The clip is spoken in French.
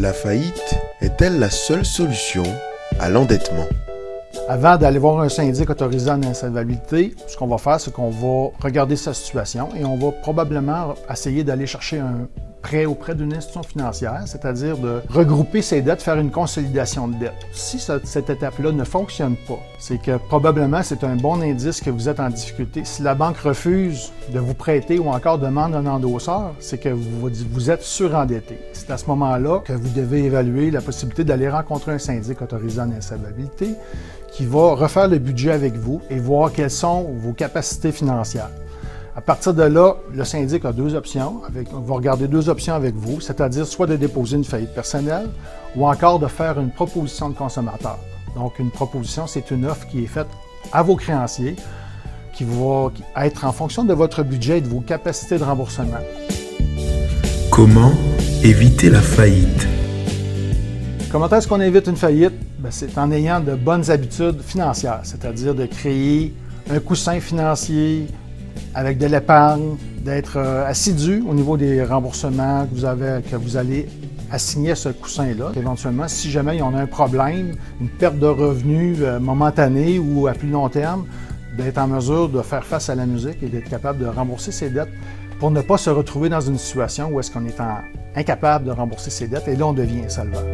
La faillite est-elle la seule solution à l'endettement? Avant d'aller voir un syndic autorisé en insolvabilité, ce qu'on va faire, c'est qu'on va regarder sa situation et on va probablement essayer d'aller chercher un prêt auprès d'une institution financière, c'est-à-dire de regrouper ses dettes, faire une consolidation de dettes. Si cette étape-là ne fonctionne pas, c'est que probablement c'est un bon indice que vous êtes en difficulté. Si la banque refuse de vous prêter ou encore demande un endosseur, c'est que vous êtes surendetté. C'est à ce moment-là que vous devez évaluer la possibilité d'aller rencontrer un syndic autorisé en insolvabilité qui va refaire le budget avec vous et voir quelles sont vos capacités financières. À partir de là, le syndic a deux options. On va regarder deux options avec vous, c'est-à-dire soit de déposer une faillite personnelle ou encore de faire une proposition de consommateur. Donc, une proposition, c'est une offre qui est faite à vos créanciers, qui va être en fonction de votre budget et de vos capacités de remboursement. Comment éviter la faillite? Comment est-ce qu'on évite une faillite? C'est en ayant de bonnes habitudes financières, c'est-à-dire de créer un coussin financier avec de l'épargne, d'être assidu au niveau des remboursements que vous allez assigner à ce coussin-là. Éventuellement, si jamais on a un problème, une perte de revenus momentanée ou à plus long terme, d'être en mesure de faire face à la musique et d'être capable de rembourser ses dettes pour ne pas se retrouver dans une situation où est-ce qu'on est incapable de rembourser ses dettes et là, on devient insolvable.